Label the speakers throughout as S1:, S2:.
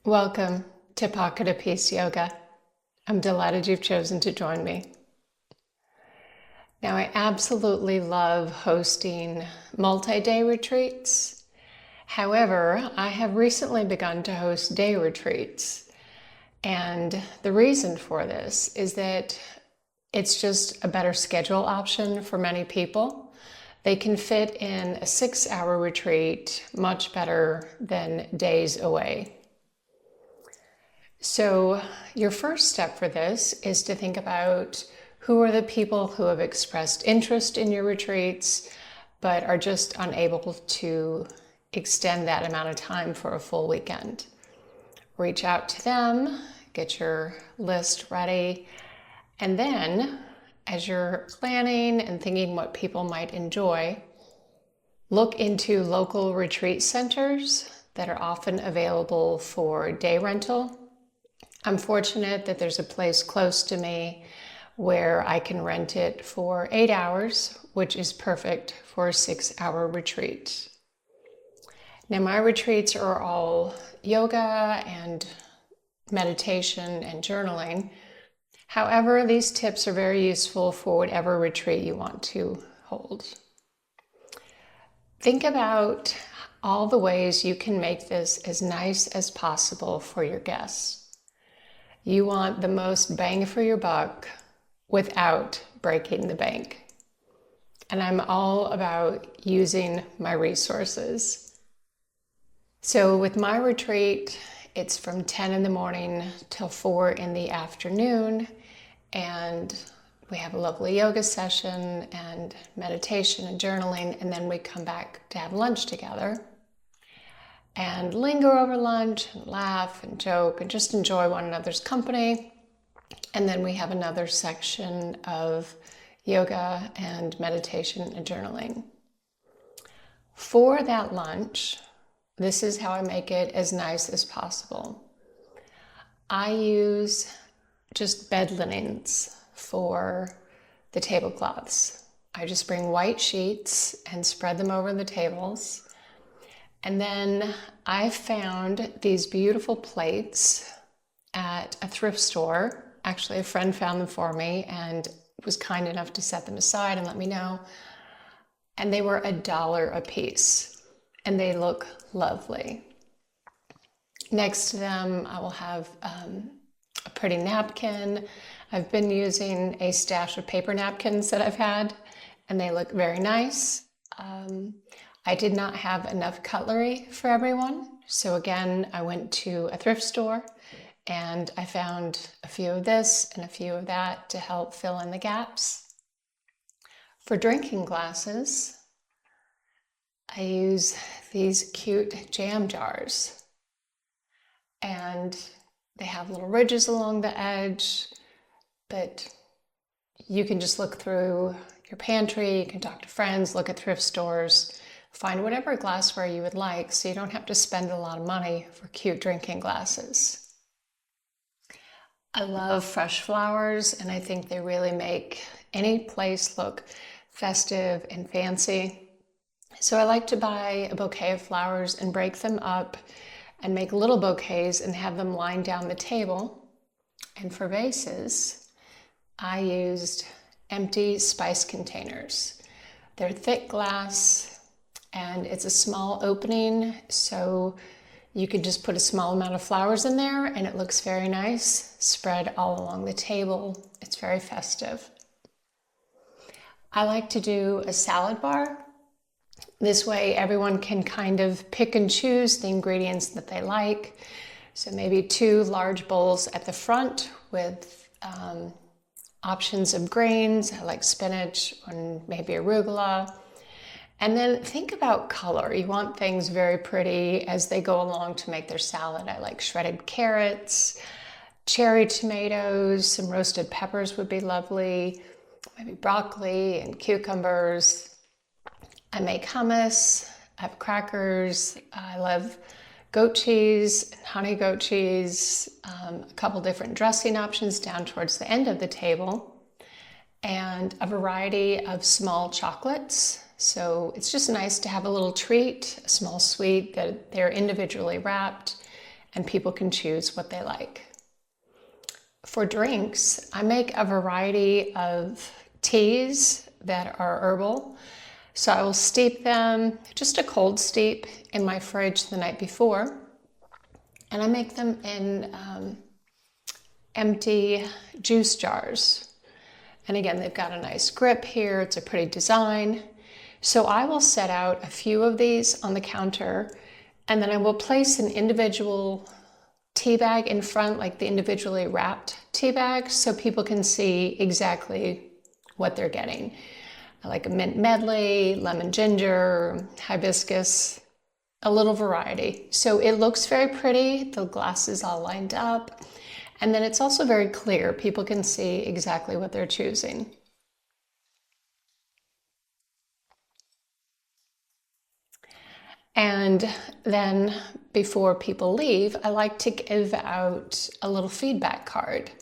S1: Welcome to Pocket of Peace Yoga. I'm delighted you've chosen to join me. Now, I absolutely love hosting multi-day retreats. However, I have recently begun to host day retreats. And the reason for this is that it's just a better schedule option for many people. They can fit in a 6-hour retreat much better than days away. So your first step for this is to think about who are the people who have expressed interest in your retreats, but are just unable to extend that amount of time for a full weekend. Reach out to them, get your list ready, and then as you're planning and thinking what people might enjoy, look into local retreat centers that are often available for day rental. I'm fortunate that there's a place close to me where I can rent it for 8 hours, which is perfect for a 6-hour retreat. Now, my retreats are all yoga and meditation and journaling. However, these tips are very useful for whatever retreat you want to hold. Think about all the ways you can make this as nice as possible for your guests. You want the most bang for your buck without breaking the bank. And I'm all about using my resources. So with my retreat, it's from 10 in the morning till 4 in the afternoon. And we have a lovely yoga session and meditation and journaling. And then we come back to have lunch together and linger over lunch and laugh and joke and just enjoy one another's company. And then we have another section of yoga and meditation and journaling. For that lunch, this is how I make it as nice as possible. I use just bed linens for the tablecloths. I just bring white sheets and spread them over the tables. And then I found these beautiful plates at a thrift store. Actually, a friend found them for me and was kind enough to set them aside and let me know. And they were $1 a piece, and they look lovely. Next to them, I will have a pretty napkin. I've been using a stash of paper napkins that I've had, and they look very nice. I did not have enough cutlery for everyone. So again, I went to a thrift store and I found a few of this and a few of that to help fill in the gaps. For drinking glasses, I use these cute jam jars. And they have little ridges along the edge, but you can just look through your pantry, you can talk to friends, look at thrift stores, find whatever glassware you would like so you don't have to spend a lot of money for cute drinking glasses. I love fresh flowers, and I think they really make any place look festive and fancy. So I like to buy a bouquet of flowers and break them up and make little bouquets and have them line down the table. And for vases, I used empty spice containers. They're thick glass, and it's a small opening, so you could just put a small amount of flowers in there and it looks very nice, spread all along the table. It's very festive. I like to do a salad bar. This way everyone can kind of pick and choose the ingredients that they like. So maybe 2 large bowls at the front with options of grains. I like spinach and maybe arugula. And then think about color. You want things very pretty as they go along to make their salad. I like shredded carrots, cherry tomatoes, some roasted peppers would be lovely, maybe broccoli and cucumbers. I make hummus, I have crackers, I love goat cheese and honey goat cheese, a couple different dressing options down towards the end of the table, and a variety of small chocolates. So it's just nice to have a little treat, a small sweet that they're individually wrapped, and people can choose what they like. For drinks, I make a variety of teas that are herbal. So I will steep them, just a cold steep, in my fridge the night before. And I make them in empty juice jars. And again, they've got a nice grip here. It's a pretty design. So I will set out a few of these on the counter, and then I will place an individual tea bag in front, like the individually wrapped tea bag, so people can see exactly what they're getting. I like a mint medley, lemon ginger, hibiscus, a little variety. So it looks very pretty, the glass is all lined up, and then it's also very clear. People can see exactly what they're choosing. And then before people leave, I like to give out a little feedback card.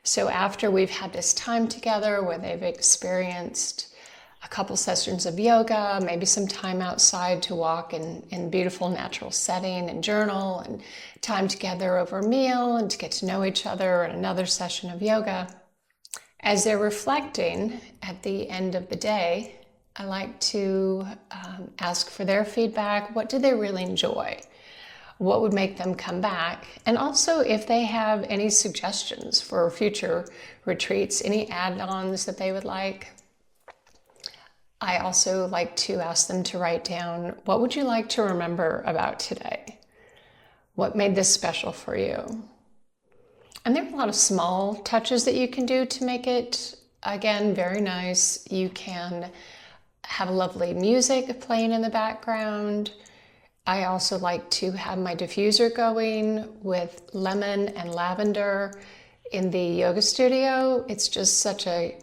S1: So after we've had this time together where they've experienced a couple sessions of yoga, maybe some time outside to walk in beautiful natural setting and journal, and time together over a meal and to get to know each other, and another session of yoga. As they're reflecting at the end of the day, I like to ask for their feedback. What do they really enjoy? What would make them come back? And also if they have any suggestions for future retreats, any add-ons that they would like. I also like to ask them to write down, what would you like to remember about today? What made this special for you? And there are a lot of small touches that you can do to make it, again, very nice. You can have lovely music playing in the background. I also like to have my diffuser going with lemon and lavender in the yoga studio. It's just such a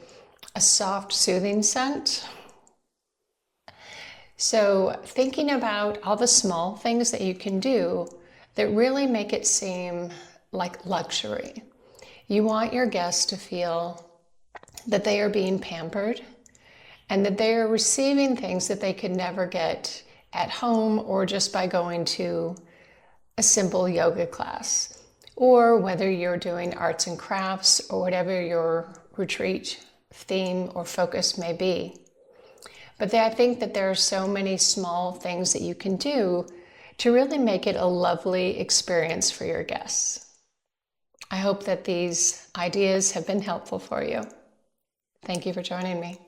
S1: soft, soothing scent. So thinking about all the small things that you can do that really make it seem like luxury. You want your guests to feel that they are being pampered, and that they are receiving things that they could never get at home or just by going to a simple yoga class, or whether you're doing arts and crafts or whatever your retreat theme or focus may be. But I think that there are so many small things that you can do to really make it a lovely experience for your guests. I hope that these ideas have been helpful for you. Thank you for joining me.